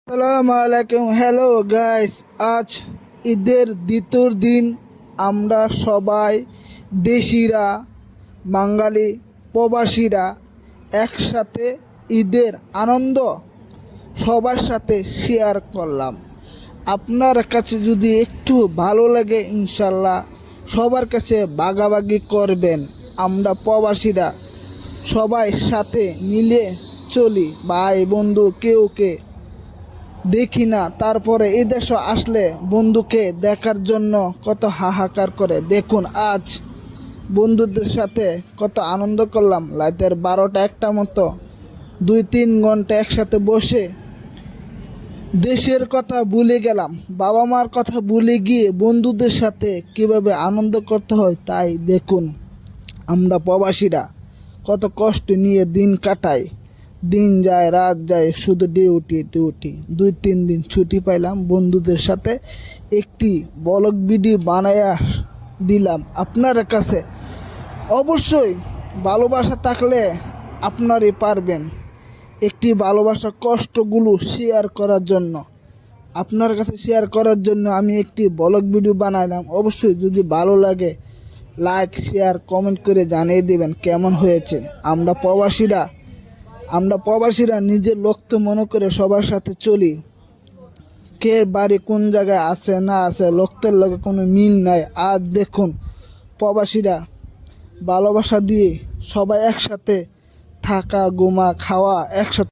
আসসালামু আলাইকুম। Hello guys, আজ ঈদের দ্বিতীয় দিন। আমরা সবাই দেশিরা, বাঙালি, প্রবাসীরা একসাথে ঈদের আনন্দ সবার সাথে শেয়ার করলাম। আপনার কাছে যদি একটু ভালো লাগে ইনশাল্লাহ সবার কাছে ভাগাভাগি করবেন। আমরা প্রবাসীরা সবাই সাথে মিলে চলি, ভাই বন্ধু কেউকে দেখি না, তারপরে এই দেশে আসলে বন্ধুকে দেখার জন্য কত হাহাকার করে। দেখুন আজ বন্ধুদের সাথে কত আনন্দ করলাম। রাতের 12টা-1টা মতো 2-3 ঘন্টা একসাথে বসে দেশের কথা ভুলে গেলাম, বাবা মার কথা ভুলে গিয়ে বন্ধুদের সাথে কিভাবে আনন্দ করতে হয় তাই দেখুন। আমরা প্রবাসীরা কত কষ্ট নিয়ে দিন কাটাই, দিন যায় রাত যায়, শুধু ডিউটি ডিউটি। 2-3 দিন ছুটি পাইলাম, বন্ধুদের সাথে একটি ব্লগ ভিডিও বানায়া দিলাম আপনার কাছে। অবশ্যই ভালোবাসা থাকলে আপনারই পারবেন একটি ভালোবাসার কষ্টগুলো শেয়ার করার জন্য, আপনার কাছে শেয়ার করার জন্য আমি একটি ব্লগ ভিডিও বানাইলাম। অবশ্যই যদি ভালো লাগে লাইক শেয়ার কমেন্ট করে জানিয়ে দেবেন কেমন হয়েছে। আমরা প্রবাসীরা নিজের লক্ষ্য মনে করে সবার সাথে চলি। কে বাড়ি কোন জায়গায় আছে না আছে লক্ষ্যের লগে কোনো মিল নাই। আজ দেখুন প্রবাসীরা ভালোবাসা দিয়ে সবাই একসাথে থাকা, ঘুমা, খাওয়া একসাথে।